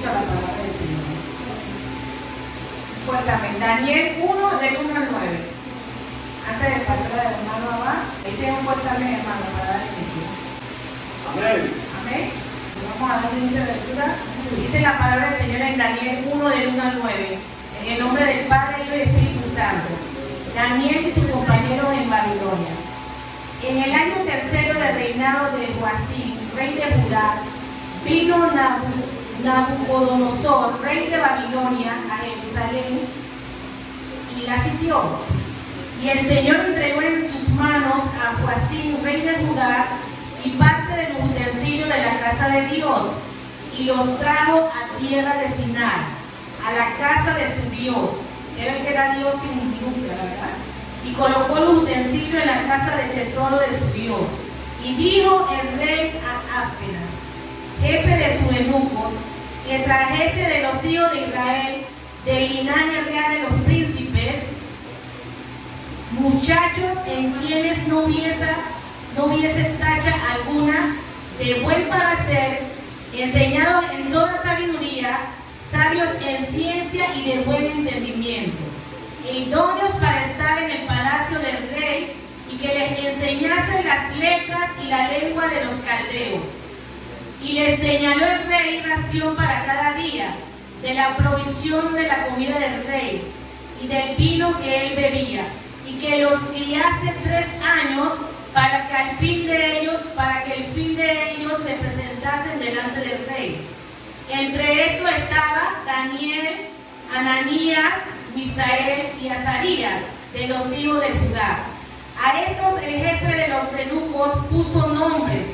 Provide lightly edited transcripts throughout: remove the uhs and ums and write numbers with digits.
escucha la palabra del Señor. Fuertemente. Daniel 1, del 1 al 9. Antes de pasar al hermano Abad, ese es un fuertemente, hermano, para dar inicio. Amén. Amén. Vamos a dar inicio a la lectura. Dice la palabra del Señor en Daniel 1, del 1 al 9. En el nombre del Padre, Hijo y Espíritu Santo. Daniel y sus compañeros en Babilonia. En el año tercero del reinado de Joacim, rey de Judá, vino Nabucodonosor, rey de Babilonia, a Jerusalén y la sitió. Y el Señor entregó en sus manos a Joacim, rey de Judá, y parte de los utensilios de la casa de Dios, y los trajo a tierra de Sinar, a la casa de su Dios. Era que era Dios sin minúscula, ¿verdad? Y colocó los utensilios en la casa de tesoro de su Dios. Y dijo el rey a Ápenas, jefe de sus eunucos, que trajese de los hijos de Israel, del linaje real de los príncipes, muchachos en quienes no hubiese tacha alguna, de buen parecer, enseñados en toda sabiduría, sabios en ciencia y de buen entendimiento, e idóneos para estar en el palacio del rey, y que les enseñasen las letras y la lengua de los caldeos. Y les señaló el rey ración para cada día, de la provisión de la comida del rey, y del vino que él bebía, y que los criase 3 años, para que el fin de ellos se presentasen delante del rey. Entre estos estaba Daniel, Ananías, Misael y Azarías, de los hijos de Judá. A estos el jefe de los eunucos puso nombres.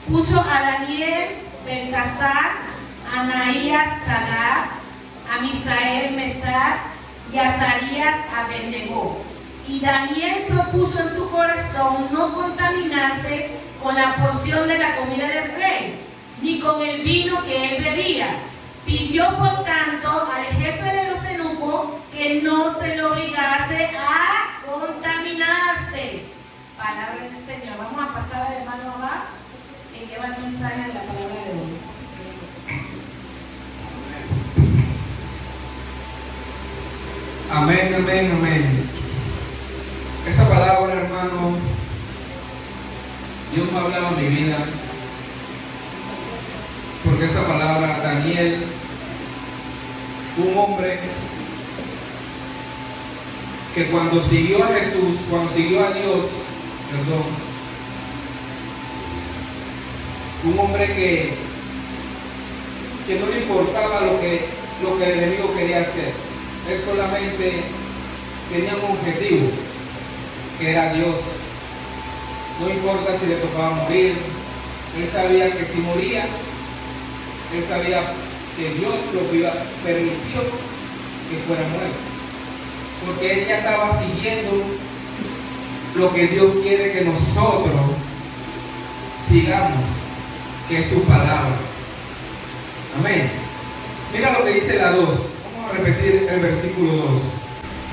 Puso a Daniel Beltasar, a Anaías Sadar, a Misael Mesar y a Azarías Abednego. Y Daniel propuso en su corazón no contaminarse con la porción de la comida del rey, ni con el vino que él bebía. Pidió por tanto al jefe de los eunucos que no se le obligase a contaminarse. Palabra del Señor. Vamos a pasar al hermano Abad, que lleva el mensaje de la palabra de hoy. Amén, amén, amén. Esa palabra, hermano, Dios me ha hablado en mi vida, porque esa palabra, Daniel, fue un hombre que cuando siguió a Jesús, cuando siguió a Dios, fue un hombre que no le importaba lo que el enemigo quería hacer. Él solamente tenía un objetivo, que era Dios. No importa si le tocaba morir, él sabía que si moría, él sabía que Dios lo permitió que fuera muerto, porque él ya estaba siguiendo lo que Dios quiere que nosotros sigamos, que es su palabra. Amén. Mira lo que dice la 2. Vamos a repetir el versículo 2.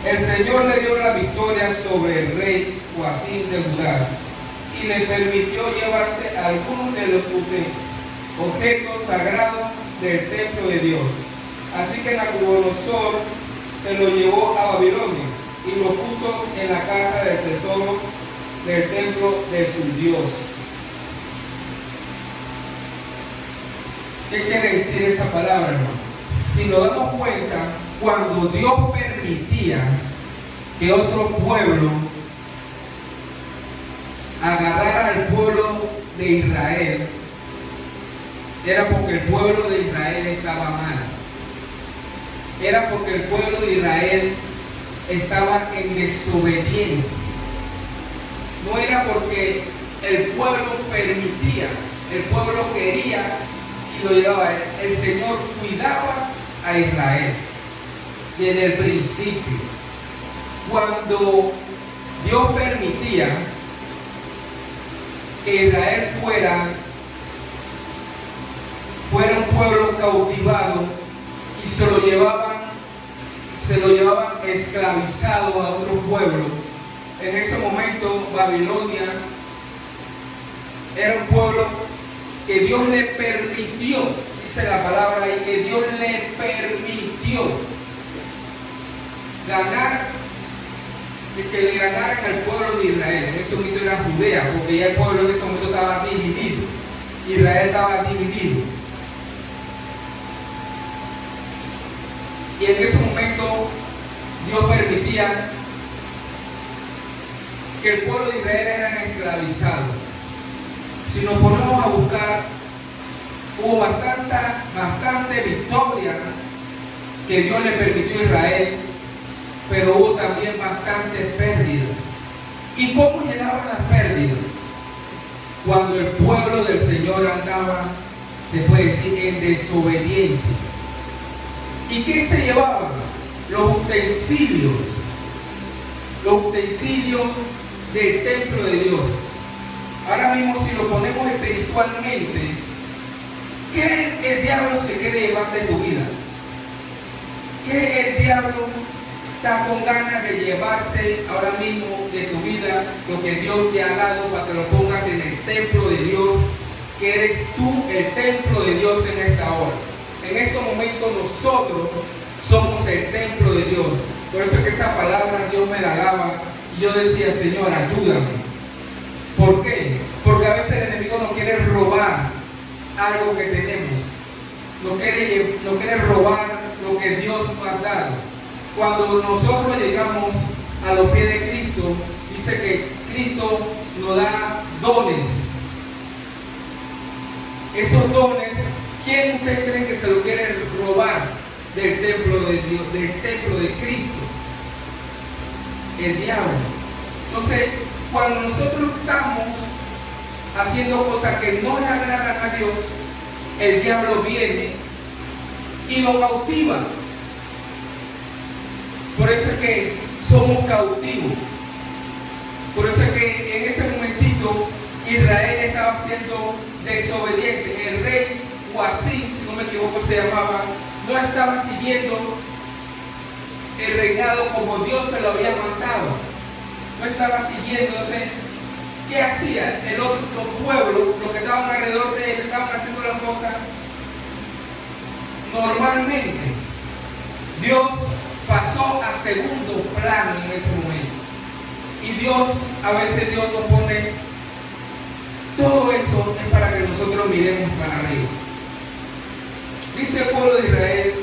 El Señor le dio la victoria sobre el rey Joacim de Judá y le permitió llevarse algunos de los objetos sagrados del templo de Dios. Así que Nabucodonosor se lo llevó a Babilonia y lo puso en la casa del tesoro del templo de su Dios. ¿Qué quiere decir esa palabra, hermano? Si nos damos cuenta, cuando Dios permitía que otro pueblo agarrara al pueblo de Israel, era porque el pueblo de Israel estaba mal. Era porque el pueblo de Israel estaba en desobediencia. No era porque el pueblo permitía, el pueblo quería y lo llevaba. El Señor cuidaba a Israel desde el principio. Cuando Dios permitía que Israel fuera un pueblo cautivado y se lo llevaban esclavizado a otro pueblo, en ese momento Babilonia era un pueblo que Dios le permitió, dice la palabra ahí, que Dios le permitió ganar, que le ganaran al pueblo de Israel. En ese momento era Judea, porque ya el pueblo en ese momento estaba dividido. Israel estaba dividido. Y en ese momento Dios permitía que el pueblo de Israel era esclavizado. Si nos ponemos a buscar, hubo bastante victoria que Dios le permitió a Israel, pero hubo también bastante pérdida. ¿Y cómo llegaban las pérdidas? Cuando el pueblo del Señor andaba, se puede decir, en desobediencia. ¿Y qué se llevaban? Los utensilios del templo de Dios. Ahora mismo, si lo ponemos espiritualmente, ¿qué el diablo se quiere llevar de tu vida? ¿Qué el diablo está con ganas de llevarse ahora mismo de tu vida? Lo que Dios te ha dado para que lo pongas en el templo de Dios, que eres tú el templo de Dios en esta hora. En estos momentos nosotros somos el templo de Dios. Por eso es que esa palabra Dios me la daba y yo decía, Señor, ayúdame. ¿Por qué? Porque a veces el enemigo nos quiere robar algo que tenemos. Nos quiere robar lo que Dios nos ha dado. Cuando nosotros llegamos a los pies de Cristo, dice que Cristo nos da dones. Esos dones, ¿quién usted cree que se lo quiere robar del templo de Dios, del templo de Cristo? El diablo. Entonces, cuando nosotros estamos haciendo cosas que no le agradan a Dios, el diablo viene y nos cautiva. Por eso es que somos cautivos. Por eso es que en ese momentito Israel estaba siendo desobediente. El rey Joacim, si no me equivoco se llamaba, no estaba siguiendo el reinado como Dios se lo había mandado. No estaba siguiendo. Entonces, ¿qué hacía? Los pueblos, los que estaban alrededor de él, estaban haciendo las cosas normalmente. Dios pasó a segundo plano en ese momento. Y Dios, a veces Dios nos pone, todo eso es para que nosotros miremos para arriba. Dice el pueblo de Israel,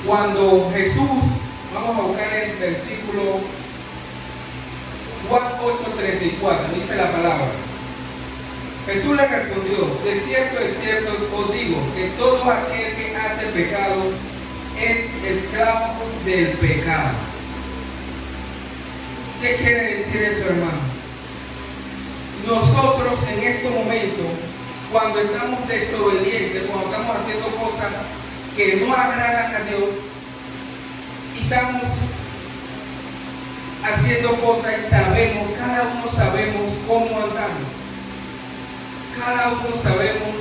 cuando Jesús, vamos a buscar el versículo Juan 8:34, dice la palabra. Jesús le respondió, de cierto os digo, que todo aquel que hace pecado es esclavo del pecado. ¿Qué quiere decir eso, hermano? Nosotros en este momento, cuando estamos desobedientes, cuando estamos haciendo cosas que no agradan a Dios, y estamos haciendo cosas y sabemos, cada uno sabemos cómo andamos. Cada uno sabemos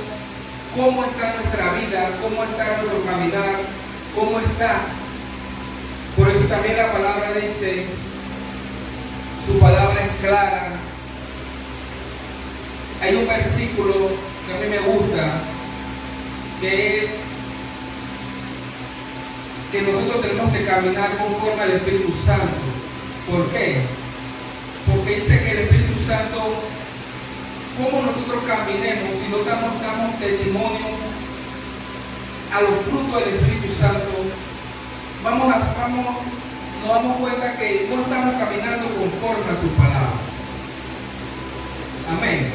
cómo está nuestra vida, cómo está nuestro caminar, cómo está. Por eso también la palabra dice, su palabra es clara. Hay un versículo que a mí me gusta, que es que nosotros tenemos que caminar conforme al Espíritu Santo. ¿Por qué? Porque dice que el Espíritu Santo, como nosotros caminemos, si no damos testimonio a los frutos del Espíritu Santo, nos damos cuenta que no estamos caminando conforme a su palabra. Amén.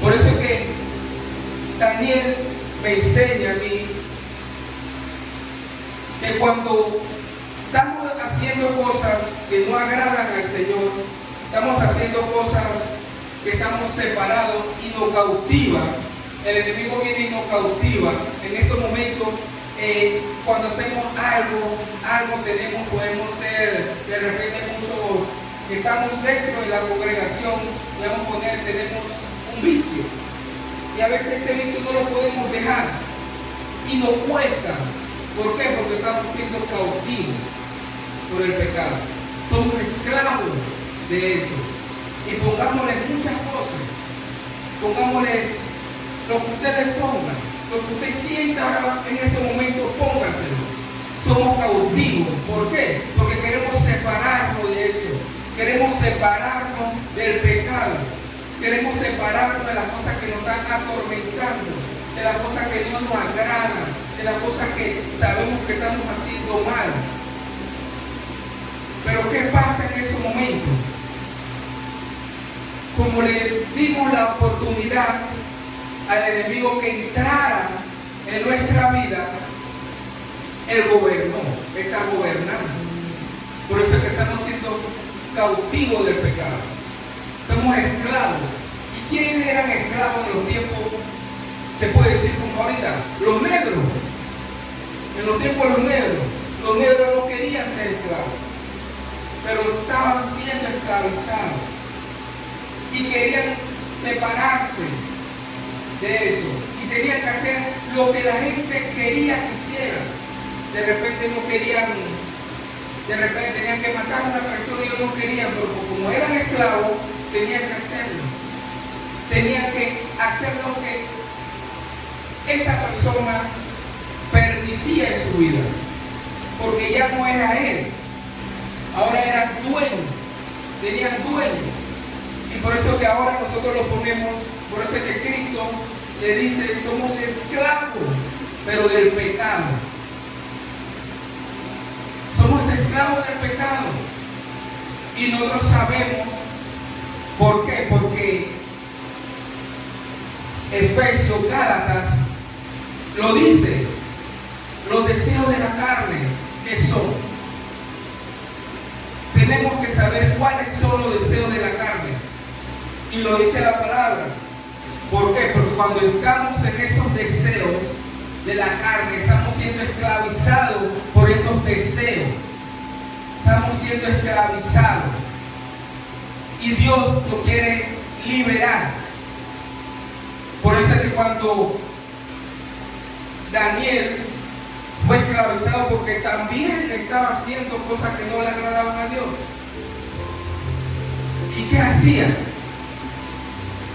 Por eso es que Daniel me enseña a mí que cuando estamos haciendo cosas que no agradan al Señor, estamos haciendo cosas que estamos separados y nos cautiva, el enemigo viene y nos cautiva. En estos momentos, cuando hacemos algo podemos ser, de repente muchos que estamos dentro de la congregación, tenemos un vicio. Y a veces ese vicio no lo podemos dejar. Y nos cuesta. ¿Por qué? Porque estamos siendo cautivos por el pecado. Somos esclavos de eso. Y pongámosle muchas cosas. Pongámosle Lo que usted le ponga, lo que usted sienta ahora en este momento, póngaselo. Somos cautivos. ¿Por qué? Porque queremos separarnos de eso. Queremos separarnos del pecado. Queremos separarnos de las cosas que nos están atormentando, de las cosas que no nos agradan, de las cosas que sabemos que estamos haciendo mal. Pero ¿qué pasa en ese momento? Como le dimos la oportunidad al enemigo que entrara en nuestra vida, él gobernó, está gobernando. Por eso es que estamos siendo cautivos del pecado. Somos esclavos. ¿Y quiénes eran esclavos en los tiempos? Se puede decir como ahorita, los negros. En los tiempos de los negros no querían ser esclavos, pero estaban siendo esclavizados y querían separarse de eso y tenían que hacer lo que la gente quería que hicieran. De repente no querían, de repente tenían que matar a una persona y ellos no querían, pero como eran esclavos tenían que hacerlo, tenían que hacer lo que esa persona permitía en su vida, porque ya no era él, ahora eran dueños, tenían dueños. Y por eso que ahora nosotros lo ponemos, por eso que Cristo le dice, somos esclavos, pero del pecado. Somos esclavos del pecado. Y nosotros sabemos por qué, porque Efesios, Gálatas lo dice, los deseos de la carne, ¿qué son? Tenemos que saber cuáles son los deseos de la carne. Y lo dice la palabra. ¿Por qué? Porque cuando estamos en esos deseos de la carne, estamos siendo esclavizados por esos deseos. Estamos siendo esclavizados. Y Dios lo quiere liberar. Por eso es que cuando Daniel fue esclavizado, porque también estaba haciendo cosas que no le agradaban a Dios. ¿Y qué hacía?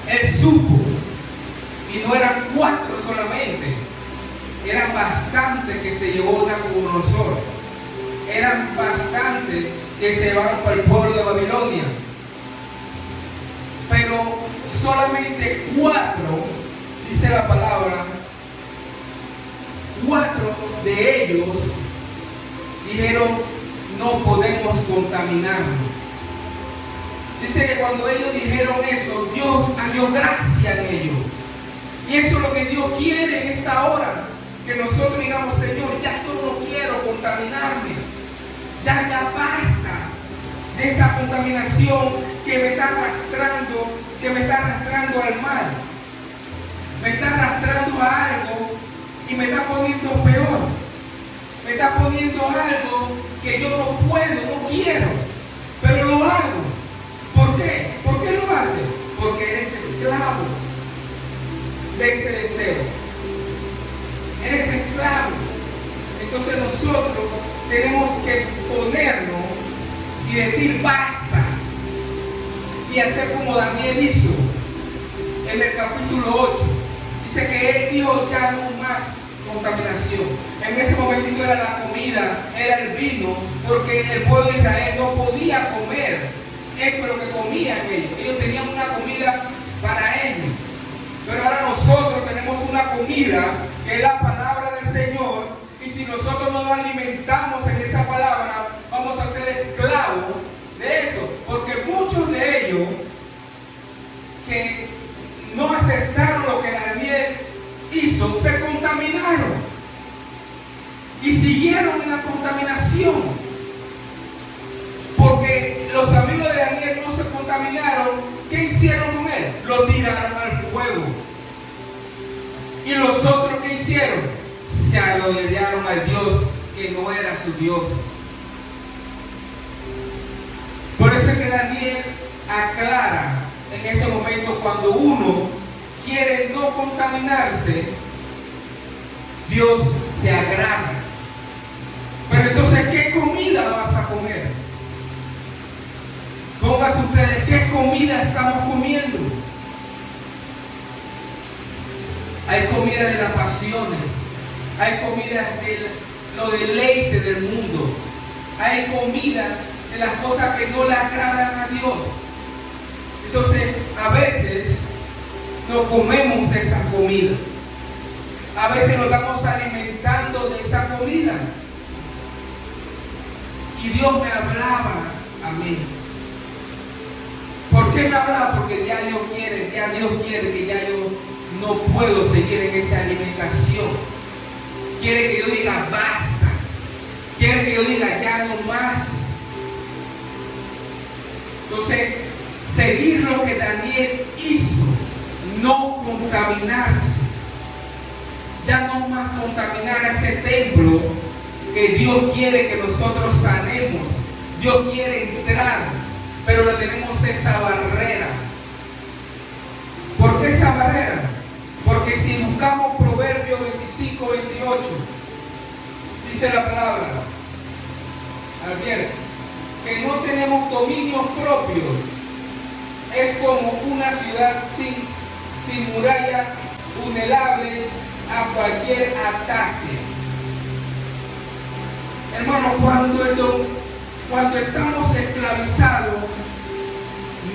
Él supo, y no eran 4 solamente, eran bastantes que se llevó Nabucodonosor, eran bastantes que se llevaron para el pueblo de Babilonia, pero solamente 4, dice la palabra, 4 de ellos dijeron, no podemos contaminarnos. Dice que cuando ellos dijeron eso, Dios halló gracia en ellos. Y eso es lo que Dios quiere en esta hora. Que nosotros digamos, Señor, ya yo no quiero contaminarme. Ya basta de esa contaminación que me está arrastrando al mal. Me está arrastrando a algo y me está poniendo peor. Me está poniendo algo que yo no puedo, no quiero, pero lo hago. ¿Por qué? ¿Por qué lo hace? Porque eres esclavo de ese deseo. Eres esclavo. Entonces nosotros tenemos que ponernos y decir basta. Y hacer como Daniel hizo en el capítulo 8. Dice que él dijo ya no más contaminación. En ese momentito era la comida, era el vino, porque el pueblo de Israel no podía comer. Eso es lo que comían ellos. Ellos tenían una comida para ellos. Pero ahora nosotros tenemos una comida que es la palabra del Señor. Y si nosotros no nos alimentamos en esa palabra, vamos a ser esclavos de eso. Porque muchos de ellos que no aceptaron lo que Daniel hizo, se contaminaron. Y siguieron en la contaminación. Porque los amigos de Daniel no se contaminaron. ¿Qué hicieron con él? Lo tiraron al fuego. ¿Y los otros qué hicieron? Se arrodillaron al Dios que no era su Dios. Por eso es que Daniel aclara en este momento, cuando uno quiere no contaminarse, Dios se agrada. Pero entonces, ¿qué comida vas a comer? Pónganse ustedes, ¿qué comida estamos comiendo? hay comida de las pasiones, hay comida de los deleites del mundo, hay comida de las cosas que no le agradan a Dios. Entonces, a veces no comemos esa comida. A veces nos estamos alimentando de esa comida. Y Dios me hablaba a mí. ¿Por qué me hablaba? Porque ya Dios quiere que ya yo no puedo seguir en esa alimentación. Quiere que yo diga basta. Quiere que yo diga ya no más. Entonces, seguir lo que Daniel hizo, no contaminarse. Ya no más contaminar ese templo que Dios quiere que nosotros sanemos. Dios quiere entrar, pero le tenemos esa barrera. ¿Por qué esa barrera? Porque si buscamos Proverbios 25, 28, dice la palabra, advierte, que no tenemos dominio propio. Es como una ciudad sin muralla, vulnerable a cualquier ataque. Hermano, cuando estamos esclavizados,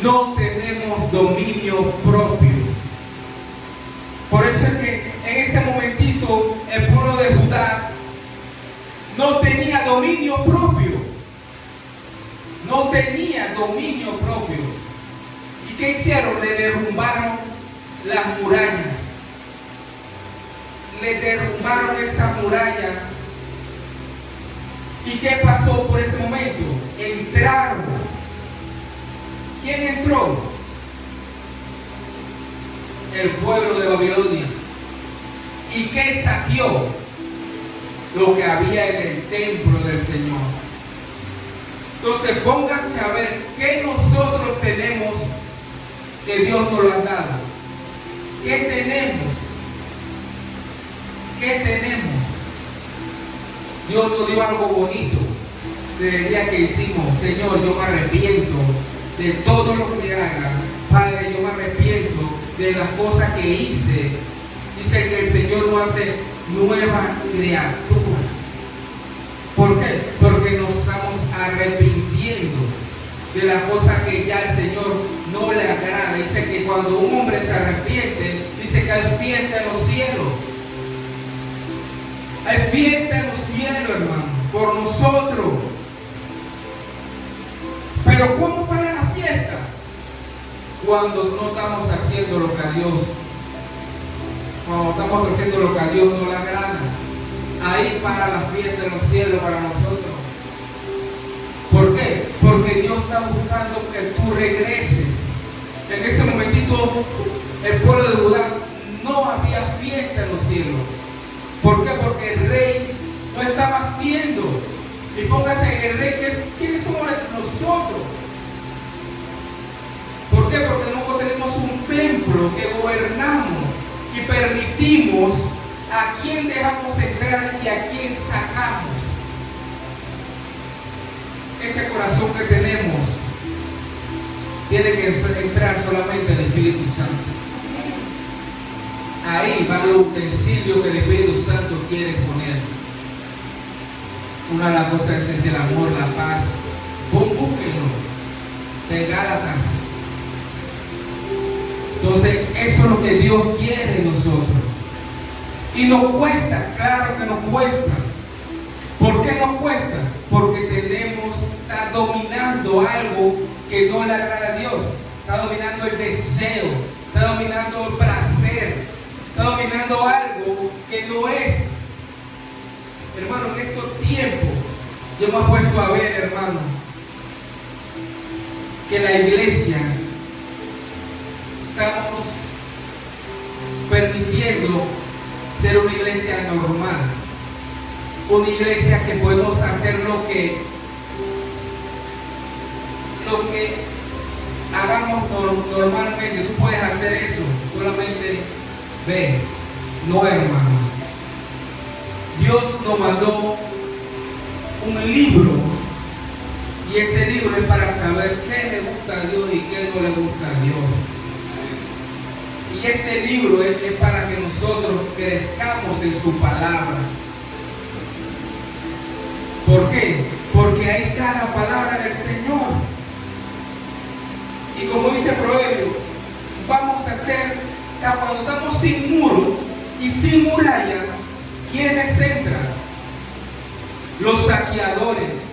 no tenemos dominio propio. Por eso es que en ese momentito el pueblo de Judá no tenía dominio propio. No tenía dominio propio. ¿Y qué hicieron? Le derrumbaron las murallas. Le derrumbaron esa muralla. ¿Y qué pasó por ese momento? Entraron. ¿Quién entró? El pueblo de Babilonia. ¿Y qué saqueó? Lo que había en el templo del Señor. Entonces pónganse a ver qué nosotros tenemos que Dios nos lo ha dado. ¿Qué tenemos? ¿Qué tenemos? Dios nos dio algo bonito desde el día que hicimos. Señor, yo me arrepiento de todo lo que haga. Padre, yo me arrepiento de las cosas que hice. Dice que el Señor nos hace nueva criatura. ¿Por qué? Porque nos estamos arrepintiendo de las cosas que ya el Señor no le agrada. Dice que cuando un hombre se arrepiente, dice que hay fiesta en los cielos. Hay fiesta en los cielos, hermano, por nosotros. Pero ¿cómo para la fiesta? Cuando no estamos haciendo lo que a Dios, cuando estamos haciendo lo que a Dios no le agrada. Ahí para la fiesta en los cielos para nosotros. ¿Por qué? Porque Dios está buscando que tú regreses. En ese momentito el pueblo de Judá no había fiesta en los cielos. ¿Por qué? Porque el rey no estaba haciendo. Y póngase el rey, ¿quiénes somos nosotros? ¿Por qué? Porque nosotros tenemos un templo que gobernamos y permitimos a quién dejamos entrar y a quién sacamos. Ese corazón que tenemos tiene que entrar solamente el Espíritu Santo. Ahí va los utensilios que el Espíritu Santo quiere poner. Una de las cosas es el amor, la paz. Búsquenlo. De Gálatas. Entonces, eso es lo que Dios quiere de nosotros. Y nos cuesta, claro que nos cuesta. ¿Por qué nos cuesta? Porque está dominando algo que no le agrada a Dios. Está dominando el deseo, está dominando el placer, está dominando algo que no es. Hermano, en estos tiempos, yo me he puesto a ver, hermano, que la iglesia estamos permitiendo ser una iglesia normal, una iglesia que podemos hacer lo que hagamos normalmente. Tú puedes hacer eso, solamente ve. No, hermano, Dios nos mandó un libro y ese libro es para saber qué le gusta a Dios y qué no le gusta a Dios. Y este libro es para que nosotros nosotros crezcamos en su palabra. ¿Por qué? Porque ahí está la palabra del Señor. Y como dice Proverbio, vamos a hacer, cuando estamos sin muro y sin muralla, ¿quiénes entran? Los saqueadores.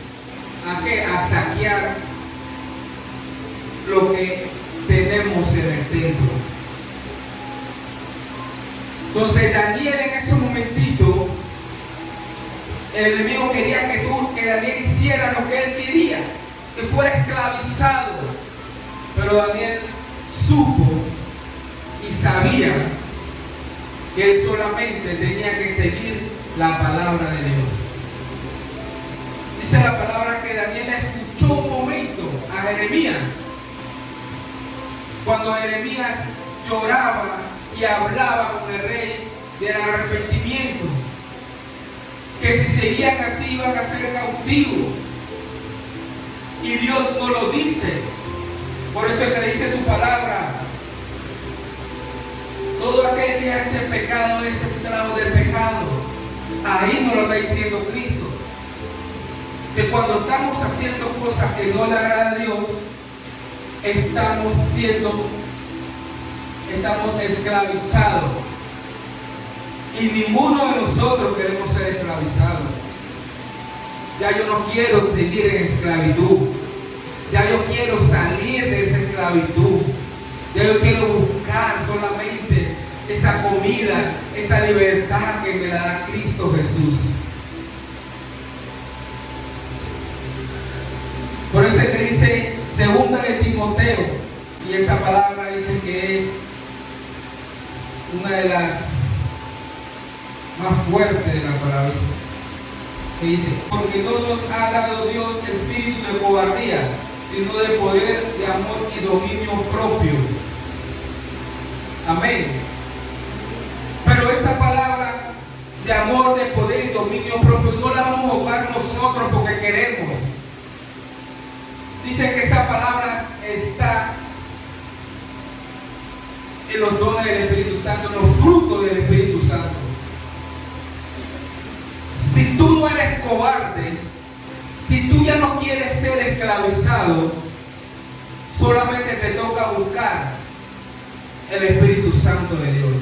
¿A qué? A saquear lo que tenemos en el templo. Entonces Daniel, en ese momentito, el enemigo quería que Daniel hiciera lo que él quería, que fuera esclavizado. Pero Daniel supo y sabía que él solamente tenía que seguir la palabra de Dios. Dice la palabra que Daniel escuchó un momento a Jeremías, cuando Jeremías lloraba y hablaba con el rey del arrepentimiento, que si seguían así iban a ser cautivos. Y Dios no lo dice. Por eso es que dice su palabra: todo aquel que hace pecado es esclavo del pecado. Ahí nos lo está diciendo Cristo. Que cuando estamos haciendo cosas que no le agradan a Dios, estamos esclavizados. Y ninguno de nosotros queremos ser esclavizados. Ya yo no quiero vivir en esclavitud. Ya yo quiero salir de esa esclavitud. Ya yo quiero buscar solamente esa comida, esa libertad que me la da Cristo Jesús. Por eso es que dice segunda de Timoteo, y esa palabra dice que es una de las más fuertes de la palabra, que dice: porque no nos ha dado Dios espíritu de cobardía, sino de poder, de amor y dominio propio. Amén. Pero esa palabra de amor, de poder y dominio propio no la vamos a buscar nosotros porque queremos. Dice que esa palabra está en los dones del Espíritu Santo, en los frutos del Espíritu Santo. Si tú no eres cobarde, si tú ya no quieres ser esclavizado, solamente te toca buscar el Espíritu Santo de Dios.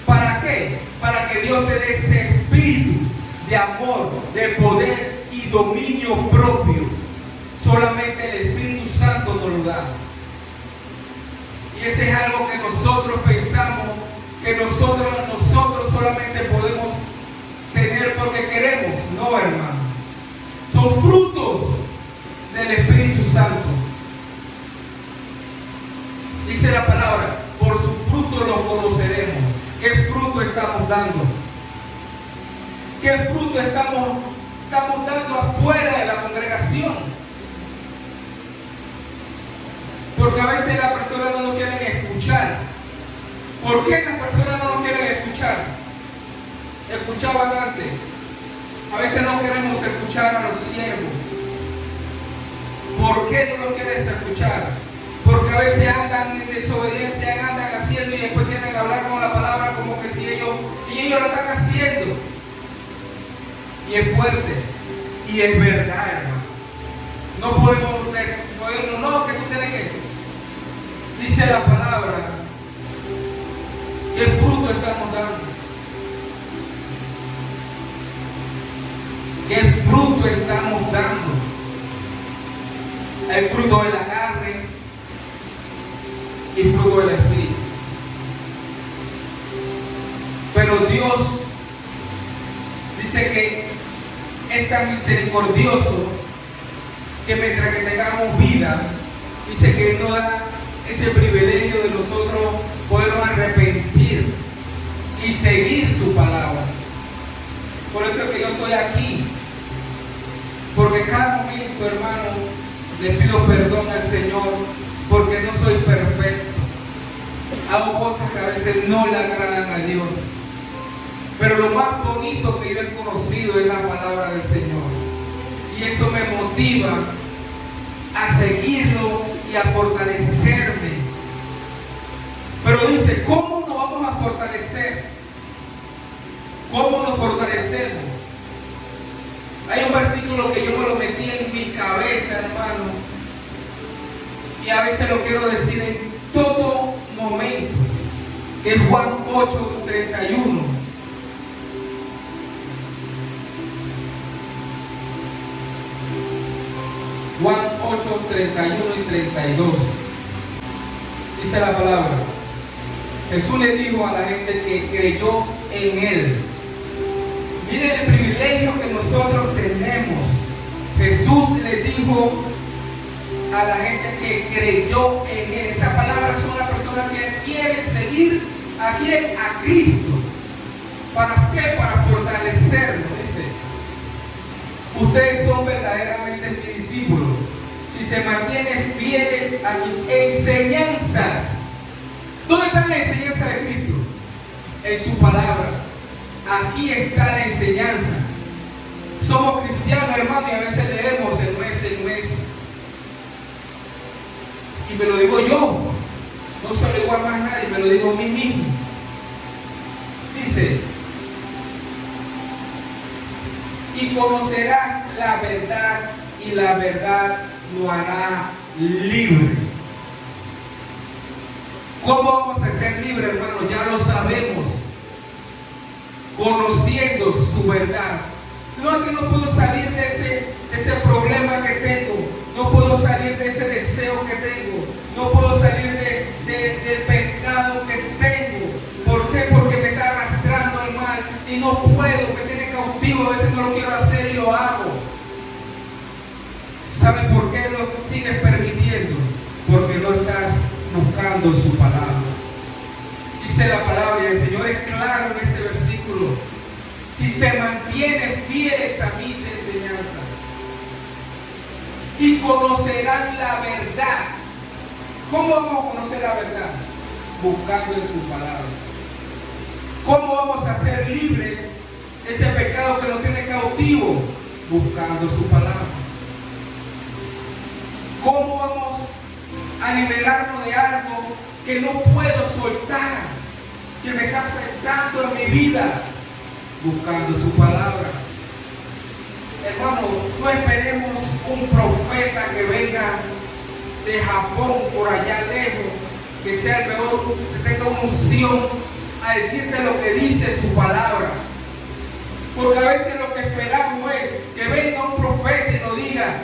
¿Para qué? Para que Dios te dé ese espíritu de amor, de poder y dominio propio. Solamente el Espíritu Santo nos lo da. Y ese es algo que nosotros pensamos que nosotros solamente podemos tener porque queremos. No, hermano. Son frutos del Espíritu Santo. Dice la palabra: por sus frutos los conoceremos. ¿Qué fruto estamos dando? ¿Qué fruto estamos dando afuera de la congregación? Porque a veces las personas no nos quieren escuchar. ¿Por qué las personas no nos quieren escuchar? Escuchaban antes. A veces no queremos escuchar a los siervos. ¿Por qué no lo quieres escuchar? Porque a veces andan en desobediencia, andan haciendo y después tienen que hablar con la palabra como que si ellos lo están haciendo. Y es fuerte. Y es verdad, hermano. No podemos no, que tú tienes que. Dice la palabra: ¿qué fruto estamos dando? ¿Qué fruto estamos dando? Hay fruto de la carne y fruto del Espíritu. Pero Dios dice que es tan misericordioso que mientras que tengamos vida, dice que nos da ese privilegio de nosotros podernos arrepentir y seguir su palabra. Por eso es que yo estoy aquí, porque cada momento, hermano, le pido perdón al Señor, porque no soy perfecto. Hago cosas que a veces no le agradan a Dios, pero lo más bonito que yo he conocido es la palabra del Señor, y eso me motiva a seguirlo y a fortalecerme. Pero dice: ¿cómo nos vamos a fortalecer? ¿Cómo nos fortalecemos? Hay un versículo que yo me lo metí en mi cabeza, hermano, y a veces lo quiero decir en todo momento, que es Juan 8:31. Juan 8:31 y 32. Dice la palabra: Jesús le dijo a la gente que creyó en Él. Miren el privilegio que nosotros tenemos. Jesús le dijo a la gente que creyó en Él. Esa palabra es una persona que quiere seguir a quién, a Cristo. ¿Para qué? Para fortalecerlo. Dice: ustedes son verdaderamente mis discípulos si se mantienen fieles a mis enseñanzas. ¿Dónde está la enseñanza de Cristo? En su palabra. Aquí está la enseñanza. Somos cristianos, hermano, y a veces leemos de mes en mes. Y me lo digo yo. No se lo digo a más nadie, me lo digo a mí mismo. Dice: y conocerás la verdad, y la verdad lo hará libre. ¿Cómo vamos a ser libres, hermano? Ya lo sabemos. Conociendo su verdad. No es que no puedo salir de ese problema que tengo. No puedo salir de ese deseo que tengo. No puedo salir del pecado que tengo. ¿Por qué? Porque me está arrastrando el mal y no puedo, me tiene cautivo. A veces no lo quiero hacer y lo hago. ¿Sabe por qué lo sigues permitiendo? Porque no estás buscando su palabra. Dice la palabra, y el Señor es claro en este versículo: si se mantienen fieles a mis enseñanzas, y conocerán la verdad. ¿Cómo vamos a conocer la verdad? Buscando en su palabra. ¿Cómo vamos a ser libres de ese pecado que nos tiene cautivo? Buscando su palabra. ¿Cómo vamos a liberarnos de algo que no puedo soltar, que me está afectando en mi vida? Buscando su palabra. Hermano, no esperemos un profeta que venga de Japón, por allá lejos, que sea el mejor, que tenga una unción a decirte lo que dice su palabra. Porque a veces lo que esperamos es que venga un profeta y nos diga,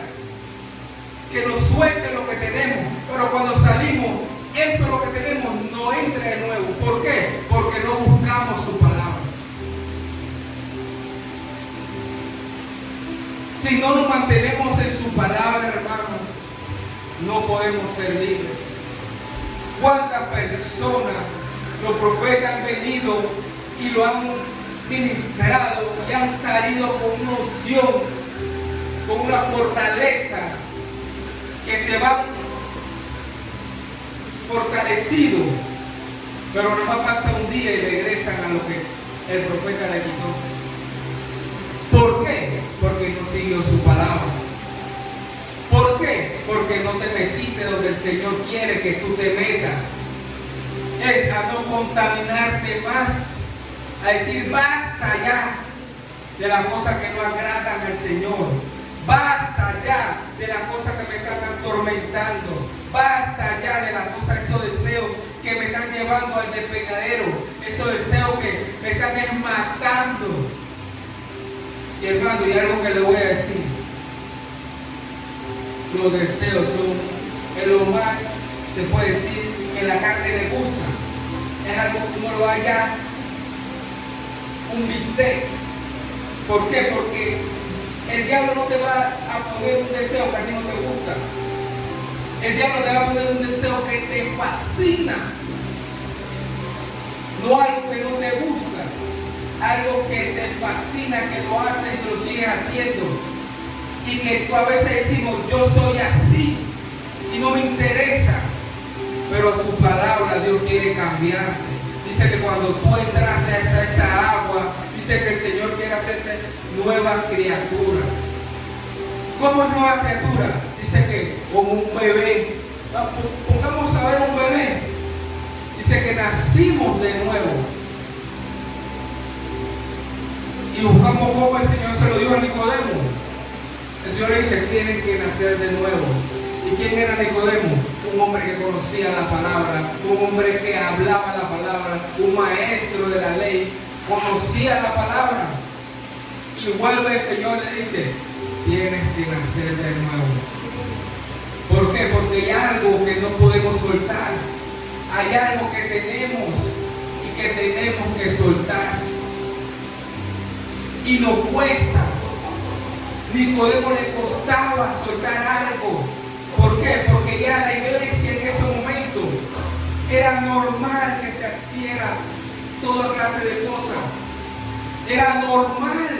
que nos suelte lo que tenemos, pero cuando salimos, eso es lo que tenemos, no entra de nuevo. ¿Por qué? Porque no buscamos su palabra. Si no nos mantenemos en su palabra, hermano, no podemos ser libres. ¿Cuántas personas los profetas han venido y lo han ministrado y han salido con una unción, con una fortaleza, que se van fortalecidos, pero nomás pasa un día y regresan a lo que el profeta le quitó? ¿Por qué? Porque no siguió su palabra. ¿Por qué? Porque no te metiste donde el Señor quiere que tú te metas. Es a no contaminarte más, a decir basta ya de las cosas que no agradan al Señor. Basta ya de las cosas que me están atormentando. Basta ya de las cosas, esos deseos que me están llevando al despeñadero. Esos deseos que me están matando. Y hermano, y algo que le voy a decir. Los deseos son, es lo más, se puede decir, que la carne le gusta. Es algo que uno lo haya un bistec. ¿Por qué? Porque el diablo no te va a poner un deseo que a ti no te gusta. El diablo te va a poner un deseo que te fascina. No algo que no te gusta. Algo que te fascina, que lo haces y lo sigues haciendo. Y que tú a veces decimos, yo soy así y no me interesa. Pero tu palabra, Dios quiere cambiarte. Dice que cuando tú entraste a esa agua, dice que el Señor quiere hacerte nueva criatura. ¿Cómo es nueva criatura? Dice que como un bebé. Pongamos a ver un bebé. Dice que nacimos de nuevo. Y buscamos cómo el Señor se lo dijo a Nicodemo. El Señor le dice, tienen que nacer de nuevo. ¿Y quién era Nicodemo? Un hombre que conocía la palabra, un hombre que hablaba la palabra, un maestro de la ley, conocía la palabra. Y vuelve el Señor y le dice, tienes que nacer de nuevo. ¿Por qué? Porque hay algo que no podemos soltar. Hay algo que tenemos y que tenemos que soltar. Y nos cuesta. Nicodemo le costaba soltar algo. ¿Por qué? Porque ya la iglesia en ese momento era normal que se hiciera toda clase de cosas. Era normal.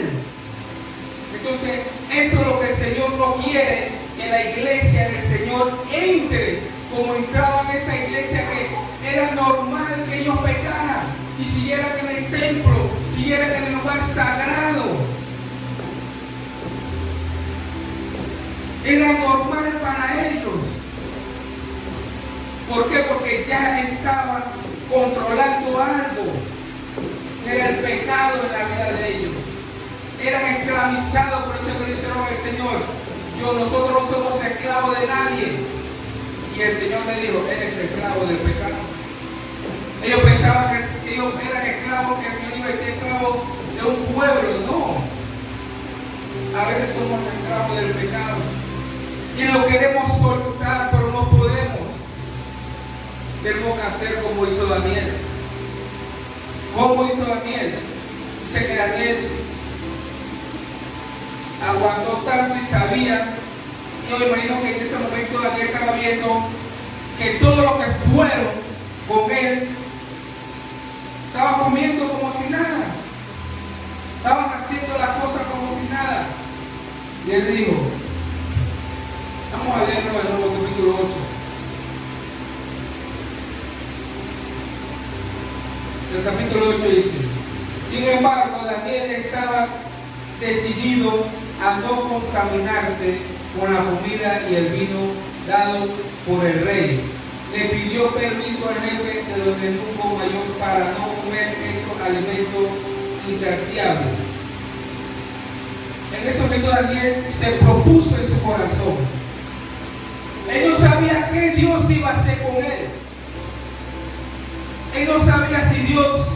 Entonces, esto es lo que el Señor no quiere, que la iglesia del Señor entre, como entraba en esa iglesia que era normal que ellos pecaran y siguieran en el templo, siguieran en el lugar sagrado. Era normal para ellos. ¿Por qué? Porque ya estaban controlando algo, que era el pecado en la vida de ellos. Eran esclavizados, por eso que dijeron al Señor, nosotros no somos esclavos de nadie. Y el Señor le dijo, eres esclavo del pecado. Ellos pensaban que ellos eran esclavos, que el Señor iba a ser esclavo de un pueblo. No. A veces somos esclavos del pecado. Y lo queremos soltar, pero no podemos. Tenemos que hacer como hizo Daniel. ¿Cómo hizo Daniel? Dice que Daniel aguantó tanto y sabía, y yo imagino que en ese momento Daniel estaba viendo que todos los que fueron con él estaban comiendo como si nada, estaban haciendo las cosas como si nada. Y él dijo, vamos a leerlo de nuevo, capítulo 8. El capítulo 8 dice, sin embargo, Daniel estaba decidido a no contaminarse con la comida y el vino dado por el rey. Le pidió permiso al jefe de los eunucos mayor para no comer esos alimentos insaciables. En ese momento Daniel se propuso en su corazón. Él no sabía qué Dios iba a hacer con él. Él no sabía si Dios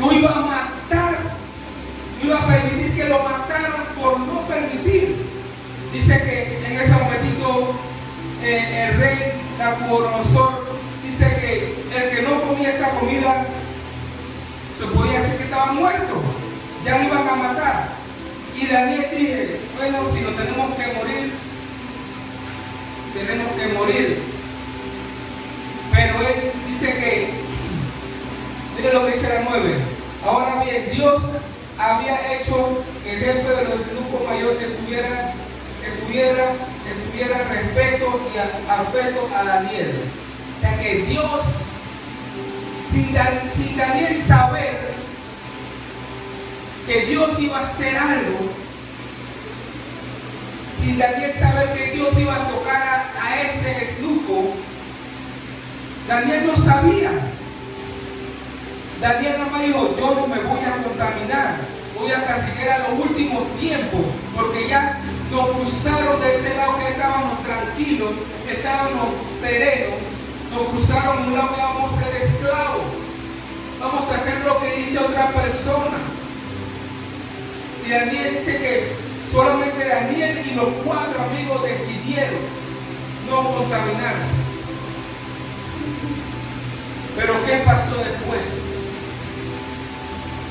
lo iba a matar, no iba a permitir que lo mataran por no permitir. Dice que en ese momentito el rey Nabucodonosor dice que el que no comía esa comida se podía decir que estaba muerto, ya lo iban a matar. Y Daniel dice, bueno, si nos tenemos que morir, tenemos que morir. Pero él dice que, mire lo que dice la 9. Ahora bien, Dios había hecho que el jefe de los eunucos mayores tuviera respeto y afecto a Daniel. O sea que Dios, sin Daniel saber que Dios iba a hacer algo, sin Daniel saber que Dios iba a tocar a ese eunuco, Daniel no sabía. Daniel nada más dijo, yo no me voy a contaminar, voy a perseguir a los últimos tiempos, porque ya nos cruzaron de ese lado que estábamos tranquilos, estábamos serenos, nos cruzaron a un lado que vamos a ser esclavos, vamos a hacer lo que dice otra persona. Y Daniel dice que solamente Daniel y los 4 amigos decidieron no contaminarse. Pero ¿qué pasó después?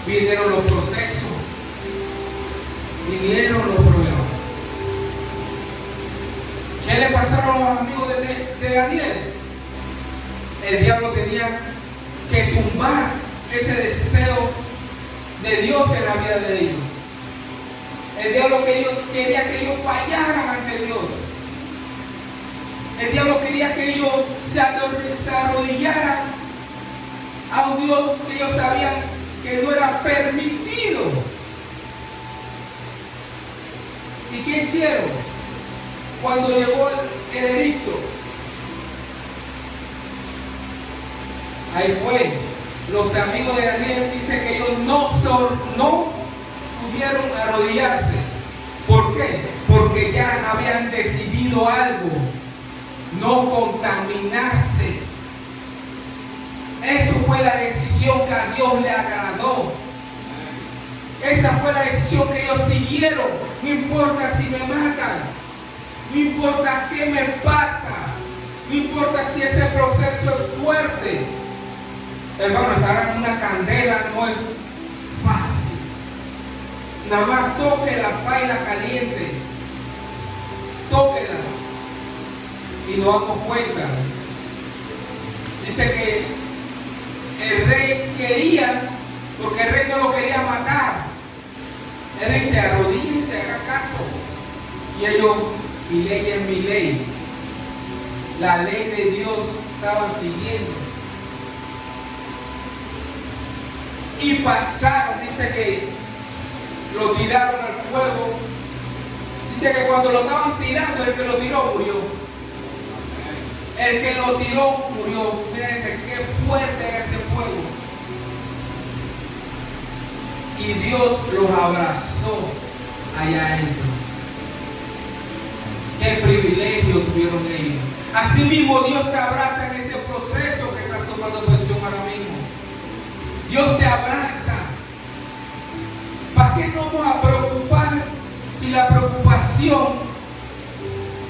Vinieron los procesos, vinieron los problemas. ¿Qué le pasaron a los amigos de Daniel? El diablo tenía que tumbar ese deseo de Dios en la vida de ellos. El diablo quería que ellos fallaran ante Dios. El diablo quería que ellos se arrodillaran a un Dios que ellos sabían que no era permitido. ¿Y qué hicieron? Cuando llegó el edicto, ahí fue. Los amigos de Daniel dicen que ellos no pudieron arrodillarse. ¿Por qué? Porque ya habían decidido algo: no contaminarse. Eso fue la decisión que a Dios le agradó. Esa fue la decisión que ellos siguieron. No importa si me matan, no importa qué me pasa, no importa si ese proceso es fuerte. Hermano, estar en una candela no es fácil. Nada más toque la paila caliente, tóquela y nos damos cuenta. Dice que el rey quería, porque el rey no lo quería matar. El rey dice: arrodíllense, haga caso. Y ellos: mi ley es mi ley. La ley de Dios estaban siguiendo. Y pasaron, dice que lo tiraron al fuego. Dice que cuando lo estaban tirando, el que lo tiró murió. El que lo tiró murió. Miren qué fuerte es ese fuego. Y Dios los abrazó allá adentro. Qué privilegio tuvieron ellos. Así mismo Dios te abraza en ese proceso que estás tomando posición ahora mismo. Dios te abraza. ¿Para qué nos vamos a preocupar si la preocupación,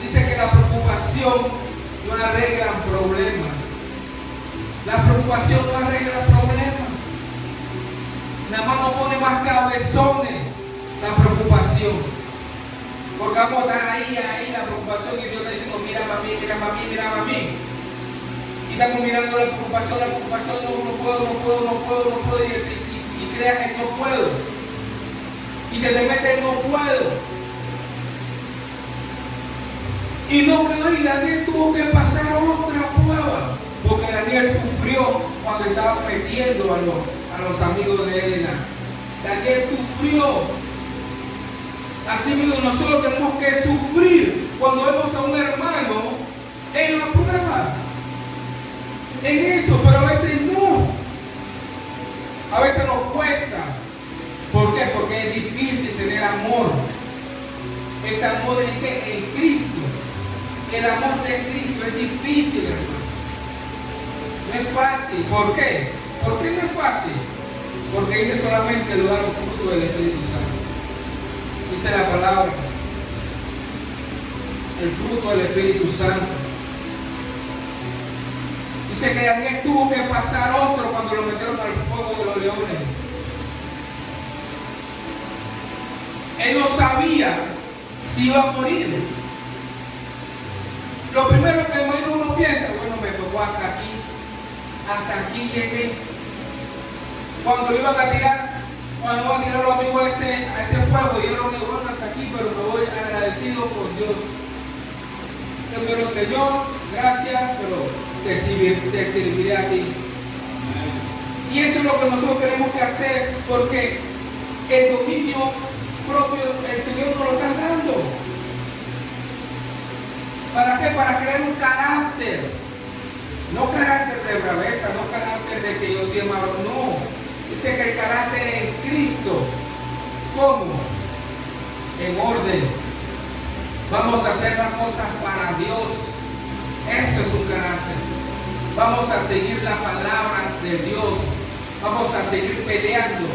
dice que la preocupación no arregla problemas? La preocupación no arregla problemas. Nada más nos pone más cabezones la preocupación. Porque vamos a estar ahí, la preocupación, y Dios está diciendo: mira para mí, mira para mí, mira para mí. Y estamos mirando la preocupación, no puedo, y creas que no puedo. Y se te mete: no puedo. Y no quedó, y Daniel tuvo que pasar otra prueba. Porque Daniel sufrió cuando estaba metiendo a los amigos de Elena. Daniel sufrió. Así mismo nosotros tenemos que sufrir cuando vemos a un hermano en la prueba. En eso, pero a veces no. A veces nos cuesta. ¿Por qué? Porque es difícil tener amor. Ese amor es que en Cristo. El amor de Cristo es difícil, hermano. No es fácil. ¿Por qué? ¿Por qué no es fácil? Porque dice solamente lo da los frutos del Espíritu Santo. Dice la palabra, el fruto del Espíritu Santo. Dice que Daniel tuvo que pasar otro cuando lo metieron al fuego de los leones. Él no sabía si iba a morir. Lo primero que uno piensa: bueno, me tocó hasta aquí llegué. Cuando lo iban a tirar, cuando iban a tirar los amigos a ese fuego, y yo no digo: bueno, hasta aquí, pero me voy agradecido por Dios. Yo quiero: Señor, gracias, pero te serviré a ti. Y eso es lo que nosotros tenemos que hacer, porque el dominio propio el Señor nos lo está dando. ¿Para qué? Para crear un carácter. No carácter de braveza, no carácter de que yo soy amado, no. Dice que el carácter en Cristo. ¿Cómo? En orden. Vamos a hacer las cosas para Dios. Eso es un carácter. Vamos a seguir la palabra de Dios. Vamos a seguir peleando.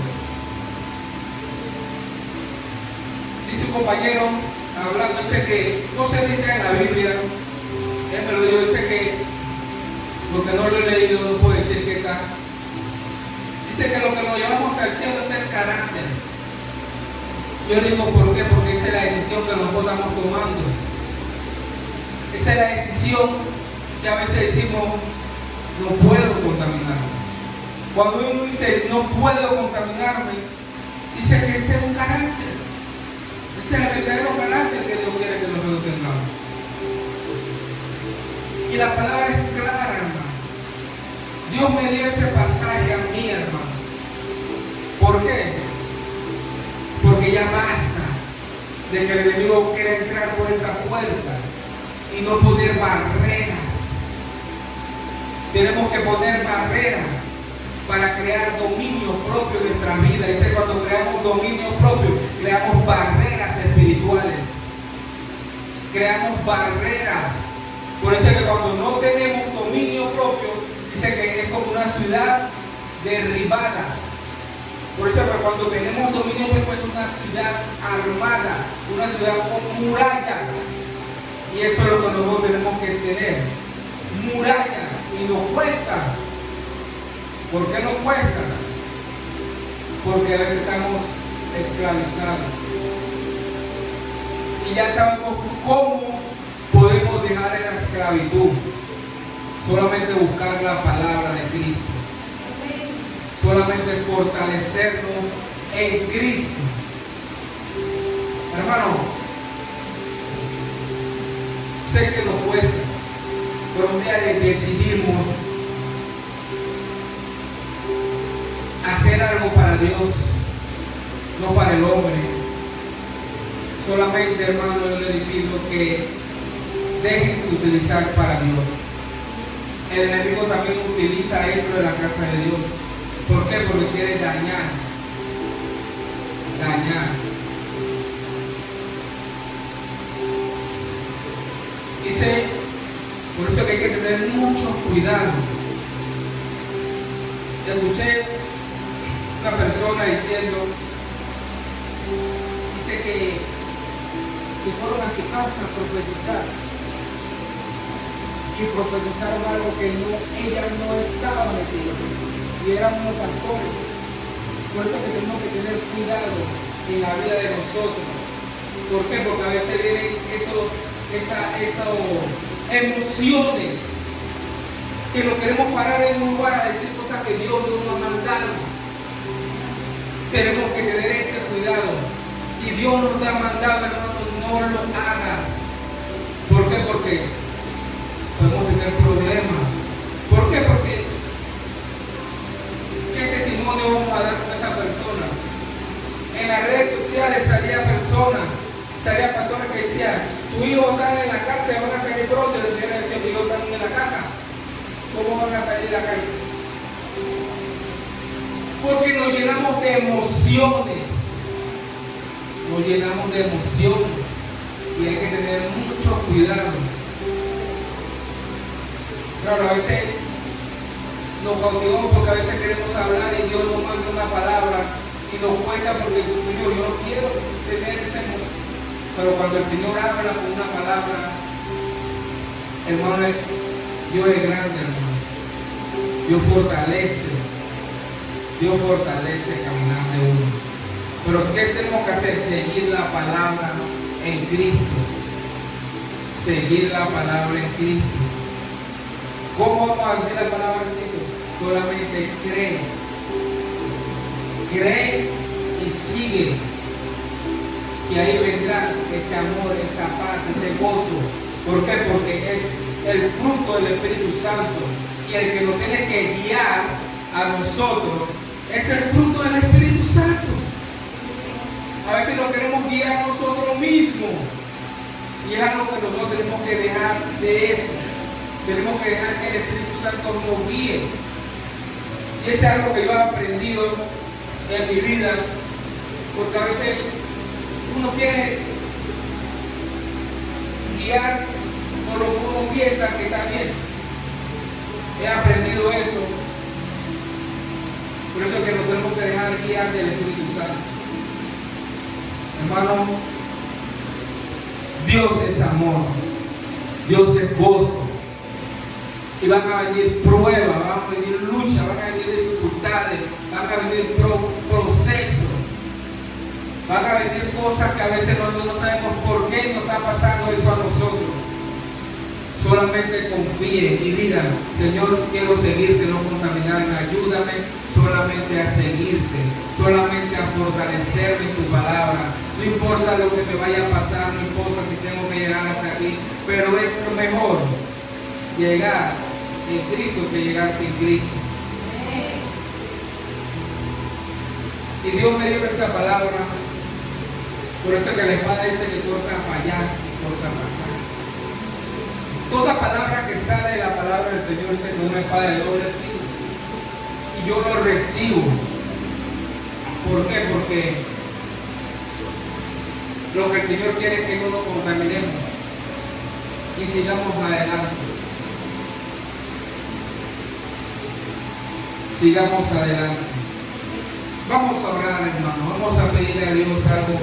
Dice un compañero hablando, dice que, no sé si está en la Biblia, él me lo dijo, dice que, porque no lo he leído, no puedo decir que está. Dice que lo que nos llevamos al cielo es el carácter. Yo le digo: ¿por qué? Porque esa es la decisión que nosotros estamos tomando. Esa es la decisión que a veces decimos: no puedo contaminarme. Cuando uno dice: no puedo contaminarme, dice que ese es un carácter. Ese es el verdadero carácter que Dios quiere que nosotros tengamos. Y la palabra es clara, hermano. Dios me dio ese pasaje a mí, hermano. ¿Por qué? Porque ya basta de que el enemigo quiera entrar por esa puerta y no poner barreras. Tenemos que poner barreras, para crear dominio propio en nuestra vida. Dice, cuando creamos dominio propio, creamos barreras espirituales. Creamos barreras. Por eso es que cuando no tenemos dominio propio, dice que es como una ciudad derribada. Por eso es que cuando tenemos dominio propio es una ciudad armada, una ciudad con muralla. Y eso es lo que nosotros tenemos que tener. Muralla. Y nos cuesta. ¿Por qué nos cuesta? Porque a veces estamos esclavizados. Y ya sabemos cómo podemos dejar la esclavitud. Solamente buscar la palabra de Cristo. Solamente fortalecernos en Cristo. Hermano, sé que nos cuesta, pero un día decidimos hacer algo para Dios, no para el hombre. Solamente, hermano, yo le pido que dejen de utilizar para Dios. El enemigo también utiliza dentro de la casa de Dios. ¿Por qué? Porque quiere dañar. Dice, por eso que hay que tener mucho cuidado. Escuché una persona diciendo, dice que fueron a su casa a profetizar. Y profetizaron algo que ella no estaba metida. Y eran unos pastores. Por eso que tenemos que tener cuidado en la vida de nosotros. ¿Por qué? Porque a veces vienen esas emociones que nos queremos parar en un lugar a decir cosas que Dios no nos ha mandado. Tenemos que tener ese cuidado. Si Dios nos ha mandado, hermanos, no lo hagas. ¿Por qué? Porque podemos tener problemas. ¿Por qué? Porque ¿qué testimonio vamos a dar con esa persona? En las redes sociales salía personas, salía pastores que decían, tu hijo está en la cárcel, van a salir pronto. Y el Señor decía, mi hijo está en la casa. ¿Cómo van a salir de la cárcel? Porque nos llenamos de emociones. Nos llenamos de emociones. Y hay que tener mucho cuidado. Claro, a veces nos cautivamos porque a veces queremos hablar y Dios nos manda una palabra y nos cuenta porque yo no quiero tener esa emoción. Pero cuando el Señor habla con una palabra, hermano, Dios es grande, hermano. Dios fortalece caminar de uno. Pero ¿qué tenemos que hacer? Seguir la palabra en Cristo. Seguir la palabra en Cristo. ¿Cómo vamos a decir la palabra en Cristo? Solamente cree. Cree y sigue. Que ahí vendrá ese amor, esa paz, ese gozo. ¿Por qué? Porque es el fruto del Espíritu Santo. Y el que nos tiene que guiar a nosotros es el fruto del Espíritu Santo. A veces nos queremos guiar nosotros mismos. Y es algo que nosotros tenemos que dejar de eso. Tenemos que dejar que el Espíritu Santo nos guíe. Y eso es algo que yo he aprendido en mi vida. Porque a veces uno quiere guiar por lo que uno piensa que está bien. He aprendido eso. Por eso es que nos tenemos que dejar guiar del Espíritu Santo. Hermano, Dios es amor. Dios es gozo. Y van a venir pruebas, van a venir luchas, van a venir dificultades, van a venir procesos. Van a venir cosas que a veces nosotros no sabemos por qué nos está pasando eso a nosotros. Solamente confíe y diga, Señor, quiero seguirte, no contaminarme, ayúdame solamente a seguirte, solamente a fortalecerme en tu palabra. No importa lo que me vaya a pasar, no importa si tengo que llegar hasta aquí, pero es lo mejor llegar en Cristo que llegar sin Cristo. Y Dios me dio esa palabra. Por eso que la espada dice que corta para allá, corta para acá. Toda palabra que sale de la palabra del Señor dice que es una espada de doble filo. Y y yo lo recibo. ¿Por qué? Porque lo que el Señor quiere es que no nos contaminemos y sigamos adelante. Sigamos adelante. Vamos a orar, hermano. Vamos a pedirle a Dios algo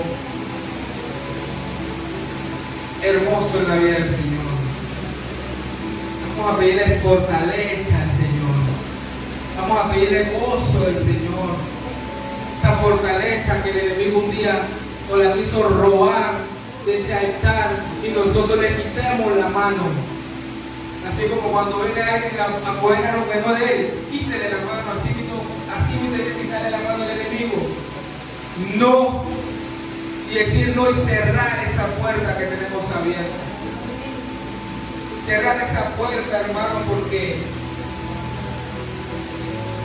hermoso en la vida del Señor. Vamos a pedirle fortaleza al Señor. Vamos a pedirle gozo al Señor. Esa fortaleza que el enemigo un día nos la quiso robar de ese altar y nosotros le quitamos la mano. Así como cuando viene alguien a coger a lo que no es de él, quítele la mano, así mismo hay que quitarle la mano al enemigo. No, y decir no y cerrar esa puerta que tenemos abierta. Cerrar esa puerta, hermano, porque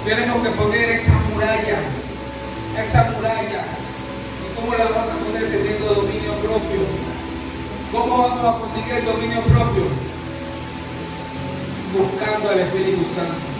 tenemos que poner esa muralla. ¿Y cómo la vamos a poner? Teniendo dominio propio. ¿Cómo vamos a conseguir el dominio propio? Buscando al Espíritu Santo.